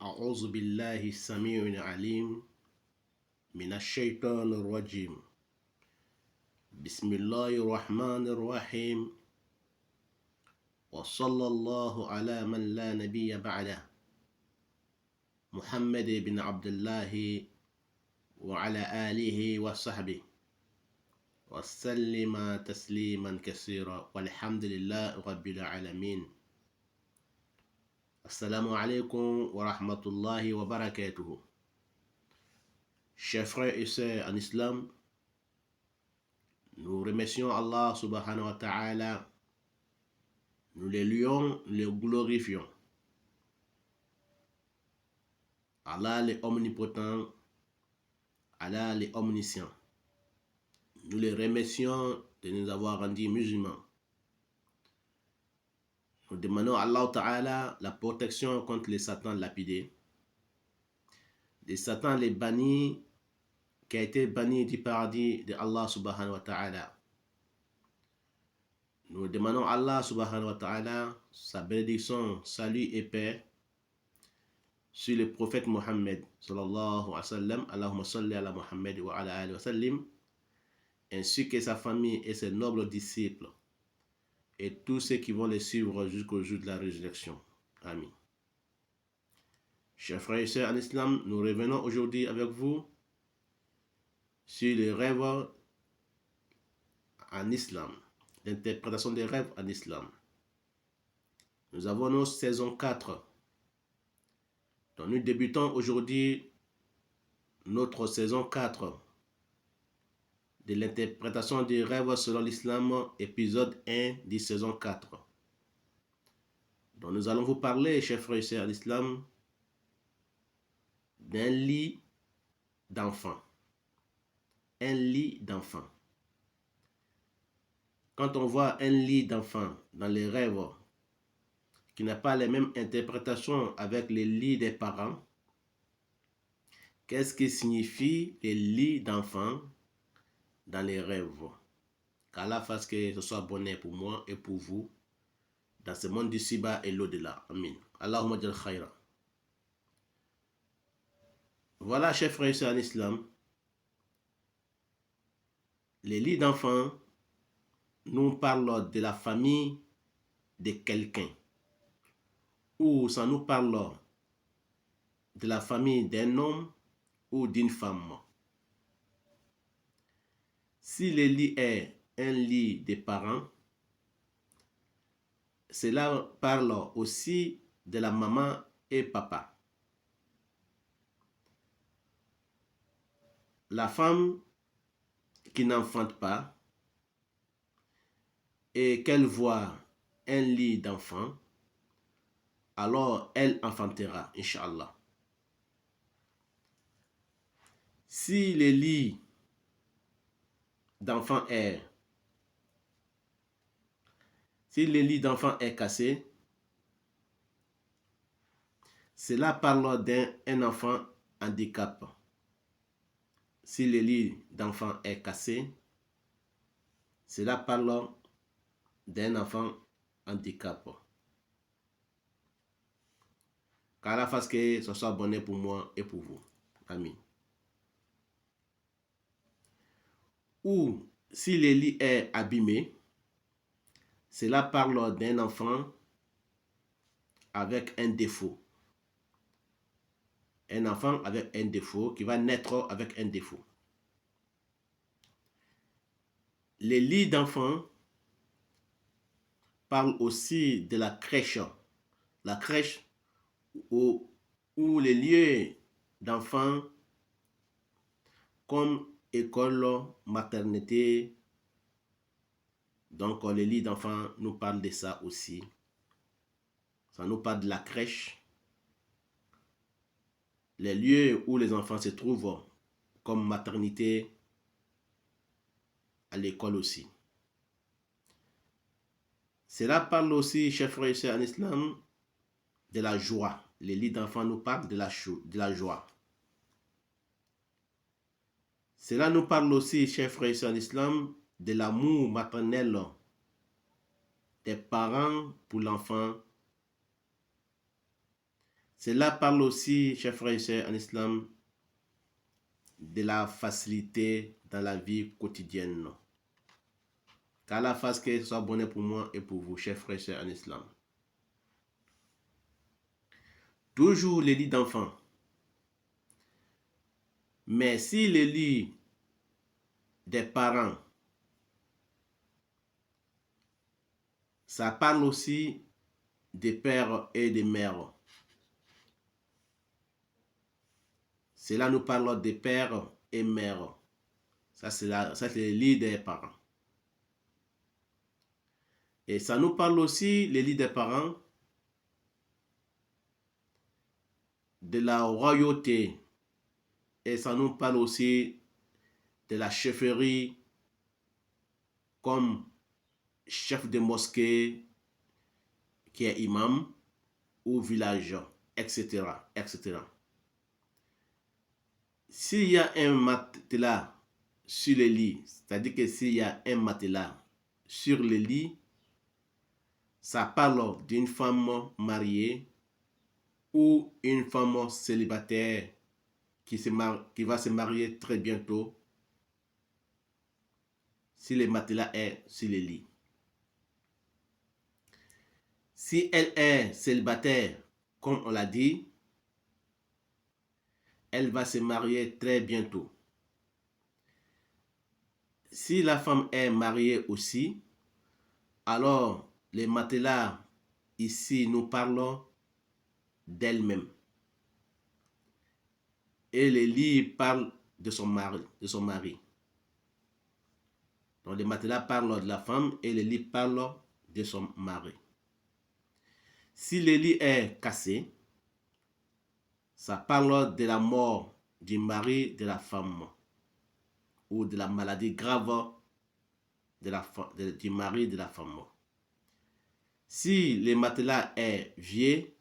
أعوذ بالله السميع العليم من الشيطان الرجيم. بسم الله الرحمن الرحيم، وصلى الله على من لا نبي بعده، محمد بن عبد الله وعلى آله وصحبه وسلم تسليما كثيرا، والحمد لله رب العالمين. Assalamu alaikum wa rahmatullahi wa barakatuhu. Chers frères et sœurs en islam, nous remercions Allah subhanahu wa ta'ala, nous les louons, nous les glorifions. Allah est omnipotent, Allah est omniscient. Nous les remercions de nous avoir rendus musulmans. Nous demandons à Allah Ta'ala la protection contre les satans lapidés, les satans les bannis, qui a été banni du paradis de Allah Subhanahu wa Ta'ala. Nous demandons à Allah Subhanahu wa Ta'ala sa bénédiction, salut et paix sur le prophète Mohammed sallallahu alayhi wa sallam, Allahumma salli ala Muhammad wa ala alihi wa sallim, ainsi que sa famille et ses nobles disciples, et tous ceux qui vont les suivre jusqu'au jour de la résurrection. Amin. Chers frères et sœurs en islam, nous revenons aujourd'hui avec vous sur les rêves en islam, l'interprétation des rêves en islam. Nous avons nos saison 4. Donc nous débutons aujourd'hui notre saison 4 de l'interprétation des rêves selon l'islam, épisode 1 de saison 4. Donc nous allons vous parler, chers frères et sœurs l'islam, d'un lit d'enfant. Un lit d'enfant. Quand on voit un lit d'enfant dans les rêves qui n'a pas les mêmes interprétations avec les lits des parents, qu'est-ce qui signifie les lits d'enfant dans les rêves? Qu'Allah fasse que ce soit bonheur pour moi et pour vous dans ce monde d'ici-bas et l'au-delà. Amin. Allahumma jal khaira. Voilà, chers frères et sœurs en islam, les lits d'enfants nous parlent de la famille de quelqu'un, ou ça nous parle de la famille d'un homme ou d'une femme. Si le lit est un lit des parents, cela parle aussi de la maman et papa. La femme qui n'enfante pas et qu'elle voit un lit d'enfant, alors elle enfantera, Inch'Allah. Si le lit d'enfant est cassé, cela parle d'un enfant handicap. Si le lit d'enfant est cassé, cela parle d'un enfant handicap. Qu'Allah fasse que ce soit bonheur pour moi et pour vous. Amin. Ou si le lit est abîmé, cela parle d'un enfant avec un défaut. Un enfant avec un défaut qui va naître avec un défaut. Les lits d'enfants parlent aussi de la crèche. La crèche ou les lieux d'enfants comme école, maternité. Donc les lits d'enfants nous parlent de ça aussi. Ça nous parle de la crèche. Les lieux où les enfants se trouvent comme maternité, à l'école aussi. Cela parle aussi, chers frères et sœurs en islam, de la joie. Les lits d'enfants nous parlent de la joie. Cela nous parle aussi, chers frères et sœurs en islam, de l'amour maternel des parents pour l'enfant. Cela parle aussi, chers frères et sœurs en islam, de la facilité dans la vie quotidienne. Qu'Allah fasse que ce soit bonheur pour moi et pour vous, chers frères et sœurs en islam. Toujours les lits d'enfants. Mais si les lits des parents, ça parle aussi des pères et des mères. Cela nous parle des pères et mères. Ça, c'est les lits des parents. Et ça nous parle aussi, les lits des parents, de la royauté. Et ça nous parle aussi de la chefferie comme chef de mosquée qui est imam ou village, etc., etc. S'il y a un matelas sur le lit, c'est-à-dire que s'il y a un matelas sur le lit, ça parle d'une femme mariée ou une femme célibataire qui va se marier très bientôt si le matelas est sur le lit. Si elle est célibataire, comme on l'a dit, elle va se marier très bientôt. Si la femme est mariée aussi, alors les matelas ici nous parlons d'elle-même. Et les lits parlent de son mari. Donc les matelas parlent de la femme et les lits parlent de son mari. Si le lit est cassé, ça parle de la mort du mari de la femme ou de la maladie grave du mari de la femme. Si le matelas est vieux,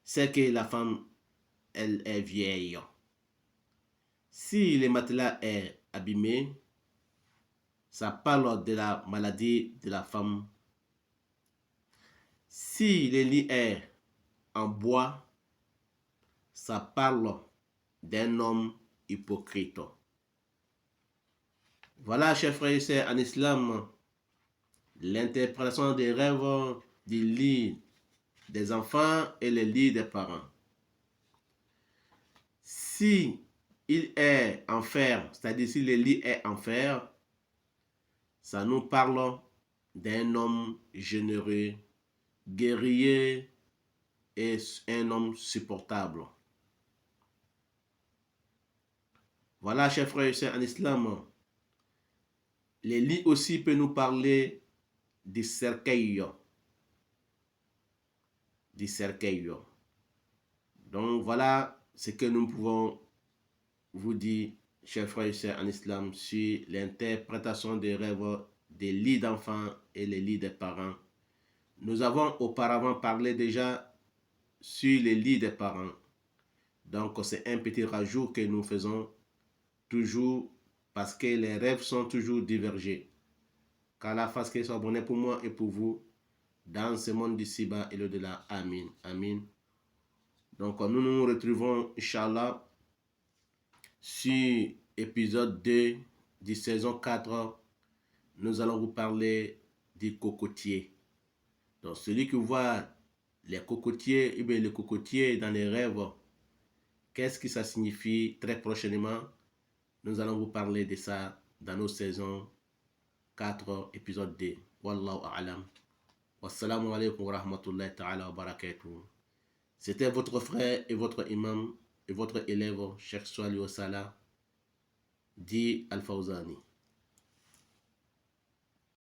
c'est que la femme, elle est vieille. Si le matelas est abîmé, ça parle de la maladie de la femme. Si le lit est en bois, ça parle d'un homme hypocrite. Voilà, chers frères et sœurs, en islam, l'interprétation des rêves du lit des enfants et le lit des parents. Si il est en fer, c'est-à-dire si le lit est en fer, ça nous parle d'un homme généreux, guerrier et un homme supportable. Voilà, chers frères et sœurs en islam, les lits aussi peuvent nous parler du cercueil. Donc voilà ce que nous pouvons vous dire, chers frères et sœurs en islam, sur l'interprétation des rêves des lits d'enfants et les lits des parents. Nous avons auparavant parlé déjà sur les lits des parents. Donc c'est un petit rajout que nous faisons toujours parce que les rêves sont toujours divergés. Qu'Allah fasse que ce soit bonheur pour moi et pour vous dans ce monde d'ici-bas et l'au-delà. Amin. Amin. Donc nous nous retrouvons, Inch'Allah, sur épisode 2 de saison 4. Nous allons vous parler du cocotier. Donc celui qui voit les cocotiers, et bien les cocotiers dans les rêves, qu'est-ce que ça signifie très prochainement? Nous allons vous parler de ça dans nos saisons 4, épisode 2. Wallahu a'lam. Wassalamu alaikum wa rahmatullahi ta'ala wa barakatuh. C'était votre frère et votre imam et votre élève, Cheikh Swali Osala, dit Al-Fawzani.